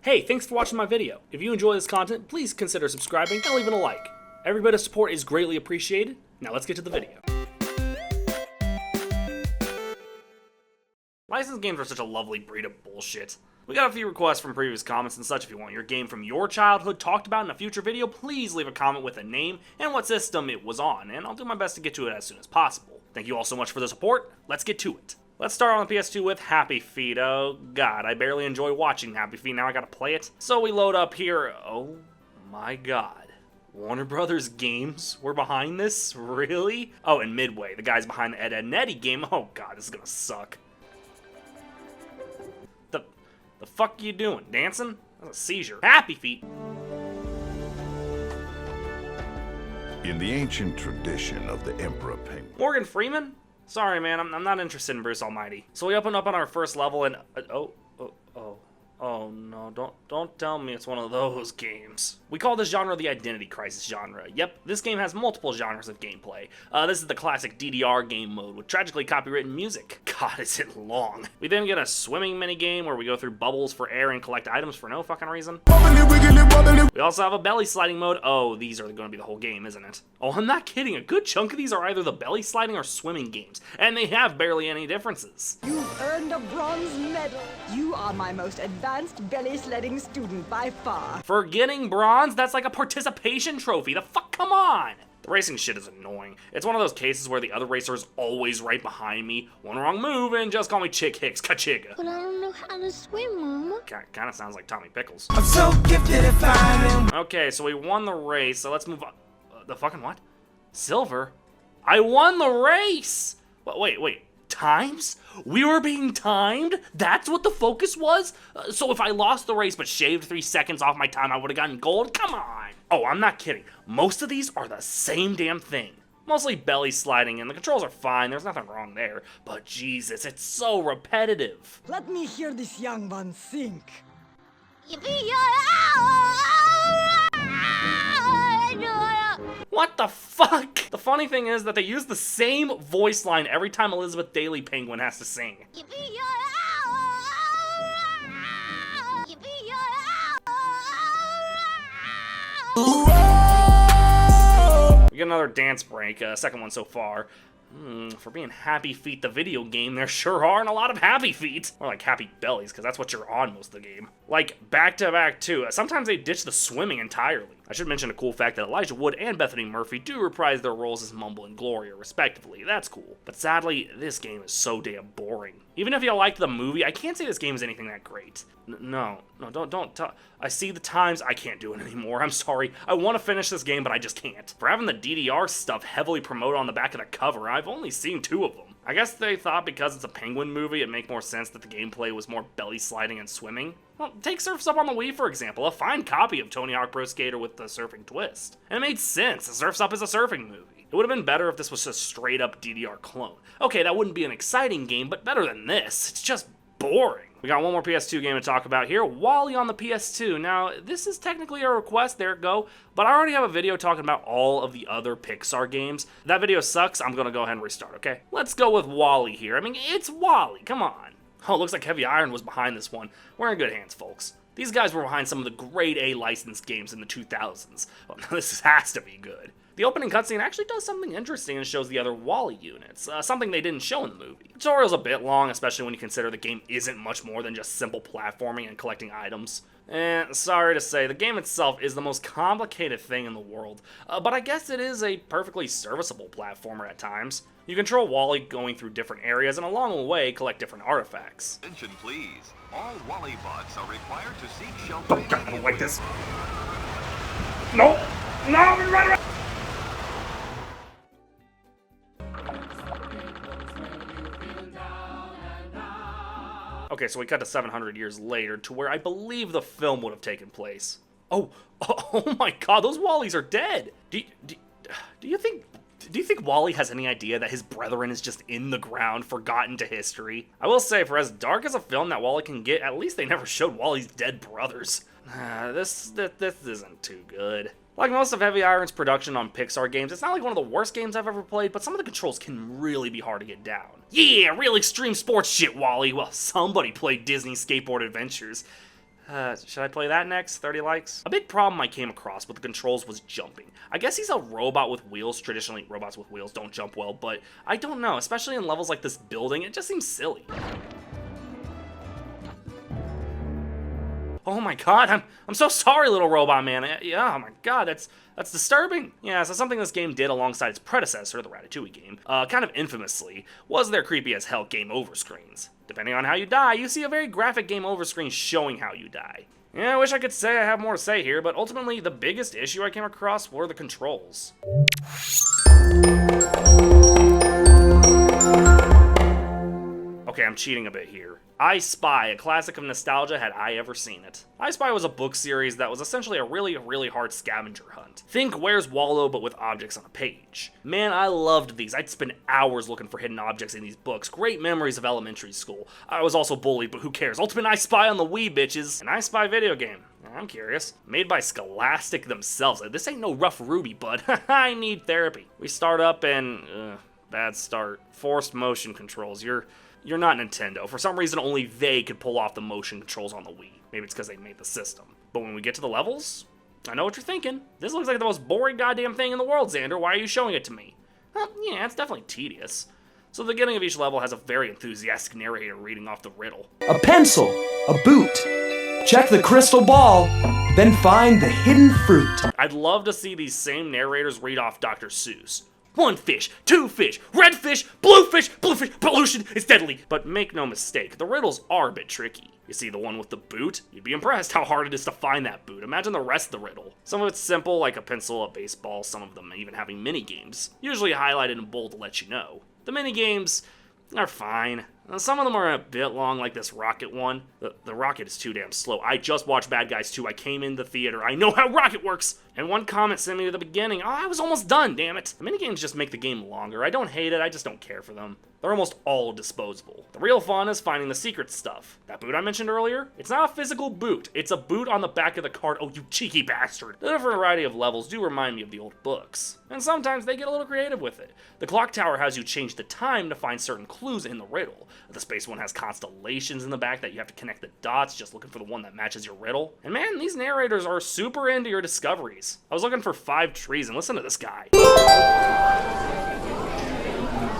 Hey, thanks for watching my video. If you enjoy this content, please consider subscribing and leaving a like. Every bit of support is greatly appreciated. Now let's get to the video. Licensed games are such a lovely breed of bullshit. We got a few requests from previous comments and such. If you want your game from your childhood talked about in a future video, please leave a comment with a name and what system it was on, and I'll do my best to get to it as soon as possible. Thank you all so much for the support. Let's get to it. Let's start on the PS2 with Happy Feet. Oh god, I barely enjoy watching Happy Feet, now I gotta play it. So we load up here. Oh my god. Warner Brothers Games were behind this? Really? Oh, and Midway, the guys behind the Ed, Edd n Eddy game. Oh god, this is gonna suck. The fuck you doing? Dancing? That's a seizure. Happy Feet. In the ancient tradition of the Emperor Penguin. Morgan Freeman? Sorry, man, I'm not interested in Bruce Almighty. So we open up on our first level and oh no, don't tell me it's one of those games. We call this genre the Identity Crisis genre. Yep, this game has multiple genres of gameplay. This is the classic DDR game mode with tragically copywritten music. God, is it long. We then get a swimming minigame where we go through bubbles for air and collect items for no fucking reason. We also have a belly sliding mode. Oh, these are going to be the whole game, isn't it? Oh, I'm not kidding. A good chunk of these are either the belly sliding or swimming games, and they have barely any differences. You've earned a bronze medal. You are my most advanced belly sledding student by far. For getting bronze, that's like a participation trophy. The fuck, come on! The racing shit is annoying. It's one of those cases where the other racer is always right behind me. One wrong move and just call me Chick Hicks, ka-chigga. But I don't know how to swim, Mama. Kinda sounds like Tommy Pickles. I'm so gifted at finding. Okay, so we won the race, so let's move on. The fucking what? Silver? I won the race! Wait. Times? We were being timed? That's what the focus was? So if I lost the race but shaved 3 seconds off my time, I would have gotten gold? Come on! Oh, I'm not kidding. Most of these are the same damn thing. Mostly belly sliding, and the controls are fine, there's nothing wrong there. But Jesus, it's so repetitive. Let me hear this young one think. What the fuck? The funny thing is that they use the same voice line every time Elizabeth Daily Penguin has to sing. We get another dance break, second one so far. For being Happy Feet the video game, there sure aren't a lot of happy feet. Or like happy bellies, because that's what you're on most of the game. Like, back to back too. Sometimes they ditch the swimming entirely. I should mention a cool fact that Elijah Wood and Bethany Murphy do reprise their roles as Mumble and Gloria, respectively. That's cool. But sadly, this game is so damn boring. Even if you liked the movie, I can't say this game is anything that great. No, don't. I see the times, I can't do it anymore. I'm sorry. I want to finish this game, but I just can't. For having the DDR stuff heavily promoted on the back of the cover, I've only seen 2 of them. I guess they thought because it's a Penguin movie, it'd make more sense that the gameplay was more belly sliding and swimming. Well, take Surf's Up on the Wii, for example, a fine copy of Tony Hawk Pro Skater with the surfing twist. And it made sense, Surf's Up is a surfing movie. It would have been better if this was a straight up DDR clone. Okay, that wouldn't be an exciting game, but better than this. It's just boring. We got one more PS2 game to talk about here, WALL-E on the PS2. Now, this is technically a request, there it go, but I already have a video talking about all of the other Pixar games. That video sucks, I'm gonna go ahead and restart, okay? Let's go with WALL-E here. I mean, it's WALL-E, come on. Oh, it looks like Heavy Iron was behind this one. We're in good hands, folks. These guys were behind some of the grade A licensed games in the 2000s. Well, this has to be good. The opening cutscene actually does something interesting and shows the other WALL-E units, something they didn't show in the movie. The tutorial's a bit long, especially when you consider the game isn't much more than just simple platforming and collecting items. And sorry to say, the game itself is the most complicated thing in the world, but I guess it is a perfectly serviceable platformer at times. You control WALL-E going through different areas and along the way collect different artifacts. Attention please. All WALL-E bots are required to seek shelter. Oh god, I don't like this. No! Run! Okay, so we cut to 700 years later to where I believe the film would have taken place. Oh my god, those WALL-Es are dead! Do you think WALL-E has any idea that his brethren is just in the ground, forgotten to history? I will say, for as dark as a film that WALL-E can get, at least they never showed WALL-E's dead brothers. This isn't too good. Like most of Heavy Iron's production on Pixar games, it's not like one of the worst games I've ever played, but some of the controls can really be hard to get down. Yeah, real extreme sports shit, WALL-E. Well, somebody played Disney Skateboard Adventures. Should I play that next? 30 likes? A big problem I came across with the controls was jumping. I guess he's a robot with wheels. Traditionally, robots with wheels don't jump well, but I don't know. Especially in levels like this building, it just seems silly. Oh my god, I'm so sorry, little robot man. Yeah, oh my god, that's disturbing. Yeah, so something this game did alongside its predecessor, the Ratatouille game, kind of infamously, was their creepy as hell game over screens. Depending on how you die, you see a very graphic game over screen showing how you die. Yeah, I wish I could say I have more to say here, but ultimately the biggest issue I came across were the controls. Okay, I'm cheating a bit here. I Spy, a classic of nostalgia had I ever seen it. I Spy was a book series that was essentially a really hard scavenger hunt. Think Where's Waldo, but with objects on a page. Man, I loved these. I'd spend hours looking for hidden objects in these books. Great memories of elementary school. I was also bullied, but who cares? Ultimate I Spy on the Wii, bitches. An I Spy video game. I'm curious. Made by Scholastic themselves. This ain't no rough Ruby, bud. I need therapy. We start up and... bad start. Forced motion controls. You're not Nintendo. For some reason, only they could pull off the motion controls on the Wii. Maybe it's because they made the system. But when we get to the levels, I know what you're thinking. This looks like the most boring goddamn thing in the world, Xander. Why are you showing it to me? Well, yeah, it's definitely tedious. So the beginning of each level has a very enthusiastic narrator reading off the riddle. A pencil, a boot. Check the crystal ball, then find the hidden fruit. I'd love to see these same narrators read off Dr. Seuss. 1 fish, 2 fish, red fish, pollution is deadly. But make no mistake, the riddles are a bit tricky. You see the one with the boot? You'd be impressed how hard it is to find that boot. Imagine the rest of the riddle. Some of it's simple, like a pencil, a baseball, some of them even having mini-games, usually highlighted in bold to let you know. The mini-games are fine. Some of them are a bit long, like this rocket one. The rocket is too damn slow. I just watched Bad Guys 2. I came in the theater. I know how rocket works. And one comment sent me to the beginning. Oh, I was almost done, damn it. The minigames just make the game longer. I don't hate it. I just don't care for them. They're almost all disposable. The real fun is finding the secret stuff. That boot I mentioned earlier, it's not a physical boot. It's a boot on the back of the card. Oh, you cheeky bastard. The different variety of levels do remind me of the old books. And sometimes they get a little creative with it. The clock tower has you change the time to find certain clues in the riddle. The space one has constellations in the back that you have to connect the dots, just looking for the one that matches your riddle. And man, these narrators are super into your discoveries. I was looking for 5 trees, and listen to this guy.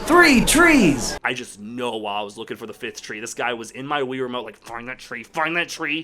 3 trees! I just know while I was looking for the 5th tree, this guy was in my Wii remote like, find that tree, find that tree.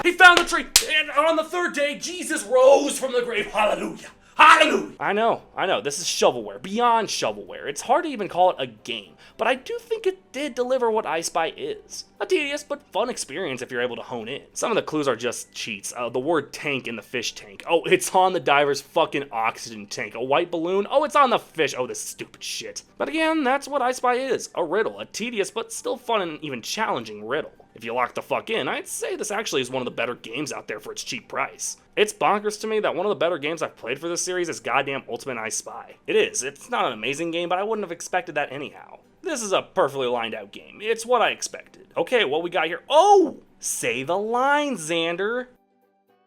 He found the tree, and on the 3rd day, Jesus rose from the grave. Hallelujah. Hallelujah! I know, this is shovelware, beyond shovelware. It's hard to even call it a game, but I do think it did deliver what I Spy is. A tedious but fun experience if you're able to hone in. Some of the clues are just cheats. The word tank in the fish tank. Oh, it's on the diver's fucking oxygen tank. A white balloon? Oh, it's on the fish. Oh, this stupid shit. But again, that's what I Spy is. A riddle. A tedious but still fun and even challenging riddle. If you lock the fuck in, I'd say this actually is one of the better games out there for its cheap price. It's bonkers to me that one of the better games I've played for this series is goddamn Ultimate I Spy. It is. It's not an amazing game, but I wouldn't have expected that anyhow. This is a perfectly lined out game. It's what I expected. Okay, what we got here? Oh! Say the line, Xander.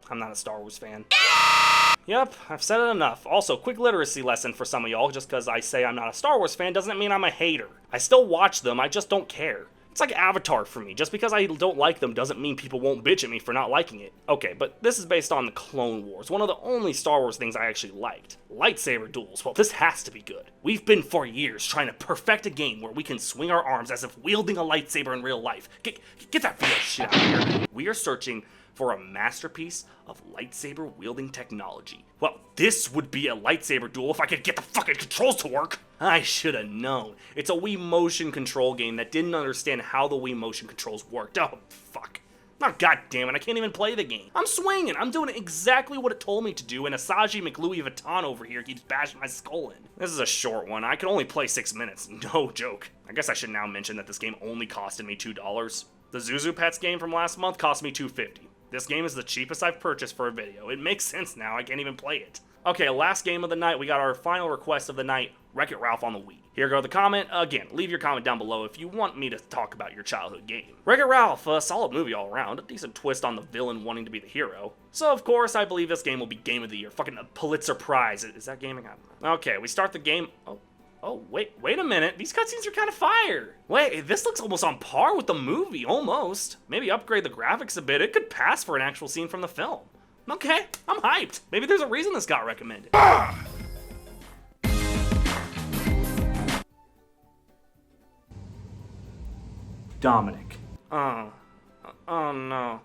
I'm not a Star Wars fan. Yep, I've said it enough. Also, quick literacy lesson for some of y'all. Just because I say I'm not a Star Wars fan doesn't mean I'm a hater. I still watch them, I just don't care. It's like Avatar for me. Just because I don't like them doesn't mean people won't bitch at me for not liking it. Okay, but this is based on the Clone Wars, one of the only Star Wars things I actually liked. Lightsaber Duels, well, this has to be good. We've been for years trying to perfect a game where we can swing our arms as if wielding a lightsaber in real life. Get that video shit out of here. We are searching for a masterpiece of lightsaber wielding technology. Well, this would be a lightsaber duel if I could get the fucking controls to work. I should have known. It's a Wii motion control game that didn't understand how the Wii motion controls worked. Oh, fuck. Oh, goddammit, I can't even play the game. I'm swinging. I'm doing exactly what it told me to do, and Asaji McLouis Vuitton over here keeps bashing my skull in. This is a short one. I could only play 6 minutes. No joke. I guess I should now mention that this game only costed me $2. The Zuzu Pets game from last month cost me $2.50. This game is the cheapest I've purchased for a video. It makes sense now, I can't even play it. Okay, last game of the night, we got our final request of the night, Wreck-It Ralph on the Wii. Here go the comment. Again, leave your comment down below if you want me to talk about your childhood game. Wreck-It Ralph, a solid movie all around, a decent twist on the villain wanting to be the hero. So of course, I believe this game will be Game of the Year. Fucking a Pulitzer Prize. Is that gaming? Okay, we start the game. Oh, Oh, wait a minute. These cutscenes are kind of fire. Wait, this looks almost on par with the movie, almost. Maybe upgrade the graphics a bit. It could pass for an actual scene from the film. Okay, I'm hyped. Maybe there's a reason this got recommended. Dominic. Oh no.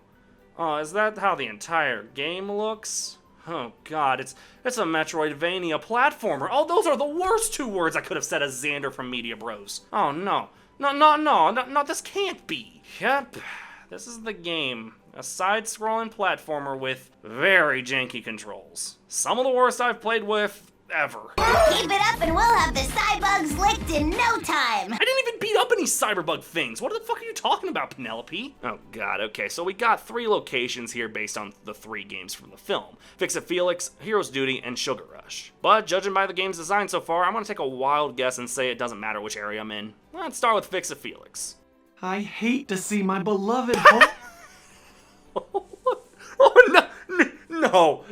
Oh, is that how the entire game looks? Oh god, it's a Metroidvania platformer. Oh, those are the worst 2 words I could have said as Xander from Media Bros. Oh no. No, this can't be. Yep, this is the game. A side-scrolling platformer with very janky controls. Some of the worst I've played with ever. Keep it up and we'll have the cybugs licked in no time. I didn't even beat up any cyberbug things. What the fuck are you talking about, Penelope? Oh god, okay, so we got 3 locations here based on the 3 games from the film. Fix-It Felix, Hero's Duty, and Sugar Rush. But judging by the game's design so far, I'm gonna take a wild guess and say it doesn't matter which area I'm in. Let's start with Fix-It Felix. I hate to see my beloved home. Oh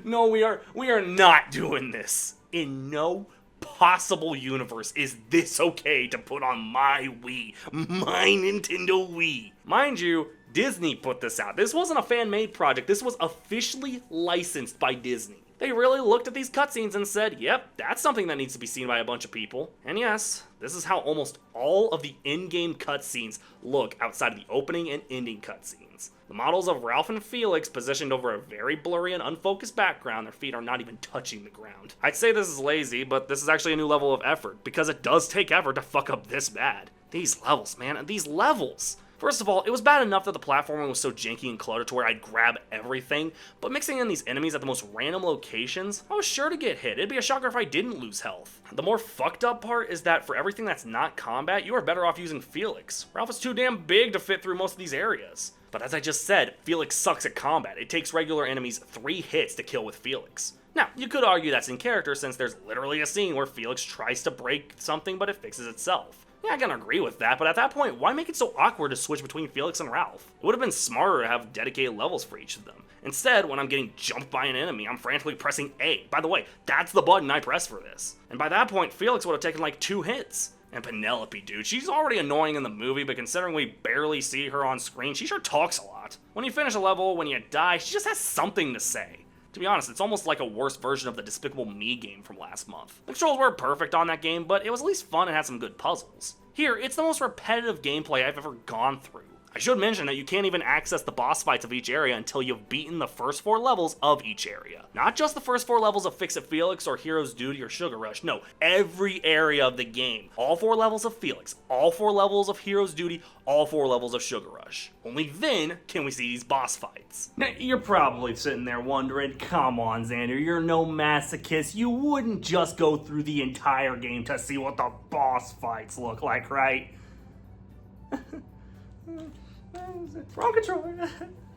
no, we are not doing this. In no possible universe is this okay to put on my Wii, my Nintendo Wii. Mind you, Disney put this out. This wasn't a fan-made project. This was officially licensed by Disney. They really looked at these cutscenes and said, yep, that's something that needs to be seen by a bunch of people. And yes, this is how almost all of the in-game cutscenes look outside of the opening and ending cutscenes. The models of Ralph and Felix positioned over a very blurry and unfocused background, their feet are not even touching the ground. I'd say this is lazy, but this is actually a new level of effort, because it does take effort to fuck up this bad. These levels, man, these levels! First of all, it was bad enough that the platforming was so janky and cluttered to where I'd grab everything, but mixing in these enemies at the most random locations, I was sure to get hit. It'd be a shocker if I didn't lose health. The more fucked up part is that for everything that's not combat, you are better off using Felix. Ralph is too damn big to fit through most of these areas. But as I just said, Felix sucks at combat. It takes regular enemies 3 hits to kill with Felix. Now, you could argue that's in character since there's literally a scene where Felix tries to break something but it fixes itself. Yeah, I can agree with that, but at that point, why make it so awkward to switch between Felix and Ralph? It would have been smarter to have dedicated levels for each of them. Instead, when I'm getting jumped by an enemy, I'm frantically pressing A. By the way, that's the button I press for this. And by that point, Felix would have taken like 2 hits. And Penelope, dude, she's already annoying in the movie, but considering we barely see her on screen, she sure talks a lot. When you finish a level, when you die, she just has something to say. To be honest, it's almost like a worse version of the Despicable Me game from last month. The controls weren't perfect on that game, but it was at least fun and had some good puzzles. Here, it's the most repetitive gameplay I've ever gone through. I should mention that you can't even access the boss fights of each area until you've beaten the first 4 levels of each area. Not just the first 4 levels of Fix-It Felix or Hero's Duty or Sugar Rush, no, every area of the game. All 4 levels of Felix, all 4 levels of Hero's Duty, all 4 levels of Sugar Rush. Only then can we see these boss fights. Now, you're probably sitting there wondering, come on, Xander, you're no masochist. You wouldn't just go through the entire game to see what the boss fights look like, right? Wrong controller.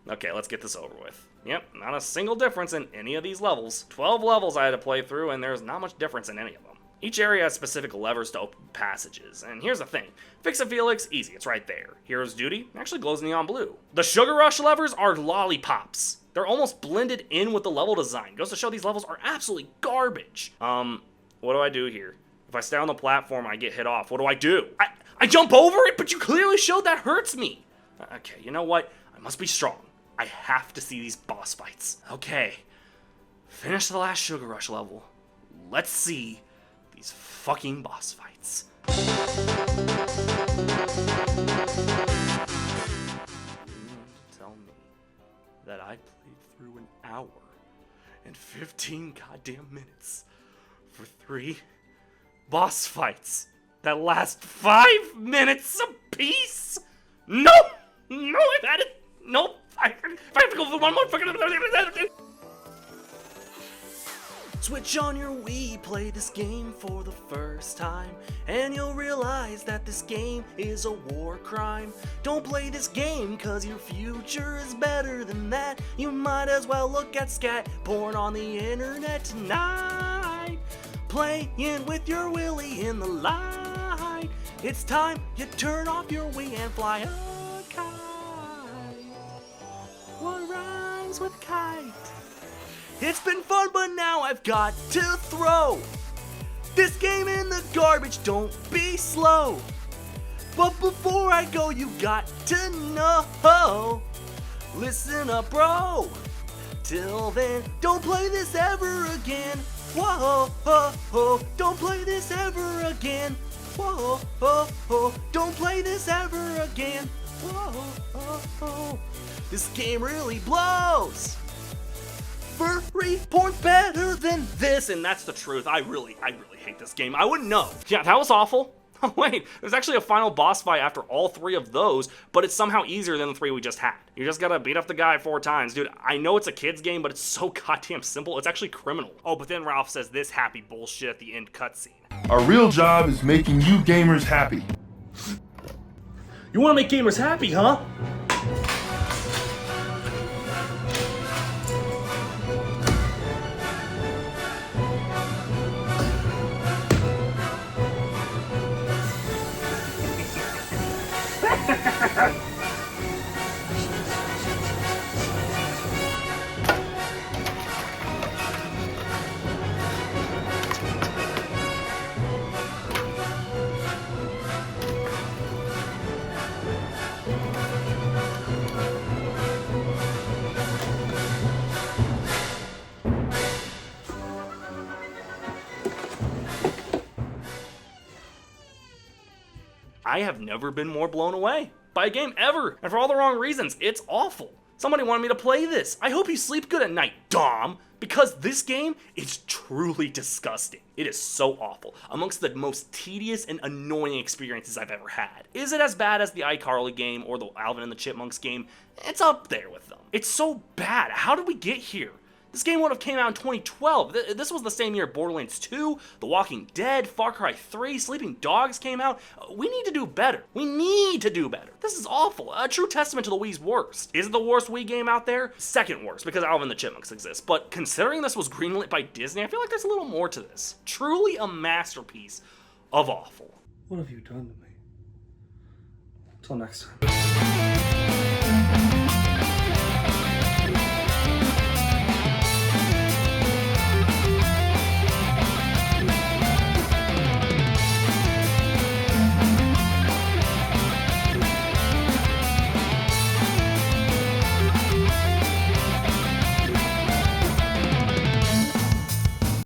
Okay, let's get this over with. Yep, not a single difference in any of these levels. 12 levels I had to play through, and there's not much difference in any of them. Each area has specific levers to open passages, and here's the thing. Fix-It Felix, easy, it's right there. Hero's Duty actually glows neon blue. The Sugar Rush levers are lollipops. They're almost blended in with the level design. Goes to show these levels are absolutely garbage. What do I do here? If I stay on the platform, I get hit off. What do I do? I jump over it, but you clearly showed that hurts me. Okay, you know what? I must be strong. I have to see these boss fights. Okay, finish the last Sugar Rush level. Let's see these fucking boss fights. You mean to tell me that I played through an hour and 15 goddamn minutes for 3 boss fights that last 5 minutes apiece? No! No, I've had it! Nope! I have to go for one more fucking... Switch on your Wii, play this game for the first time, and you'll realize that this game is a war crime. Don't play this game cause your future is better than that. You might as well look at scat porn on the internet tonight. Playing with your Willy in the light. It's time you turn off your Wii and fly a kite. What rhymes with kite? It's been fun, but now I've got to throw. This game in the garbage, don't be slow. But before I go, you got to know. Listen up, bro. Till then, don't play this ever again. Whoa, ho, ho. Don't play this ever again. Whoa, ho, ho. Don't play this ever again. Whoa, ho, ho. This game really blows. Furry porn's better than this, and that's the truth. I really hate this game. I wouldn't know. Yeah, that was awful. Oh wait, there's actually a final boss fight after all 3 of those, but it's somehow easier than the 3 we just had. You just gotta beat up the guy 4 times. Dude, I know it's a kid's game, but it's so goddamn simple, it's actually criminal. Oh, but then Ralph says this happy bullshit at the end cutscene. Our real job is making you gamers happy. You want to make gamers happy, huh? I have never been more blown away by a game ever, and for all the wrong reasons. It's awful. Somebody wanted me to play this. I hope you sleep good at night, Dom, because this game is truly disgusting. It is so awful. Amongst the most tedious and annoying experiences I've ever had. Is it as bad as the iCarly game or the Alvin and the Chipmunks game? It's up there with them. It's so bad. How did we get here? This game would have came out in 2012. This was the same year Borderlands 2, The Walking Dead, Far Cry 3, Sleeping Dogs came out. We need to do better. We need to do better. This is awful. A true testament to the Wii's worst. Is it the worst Wii game out there? Second worst, because Alvin and the Chipmunks exists. But considering this was greenlit by Disney, I feel like there's a little more to this. Truly a masterpiece of awful. What have you done to me? Until next time.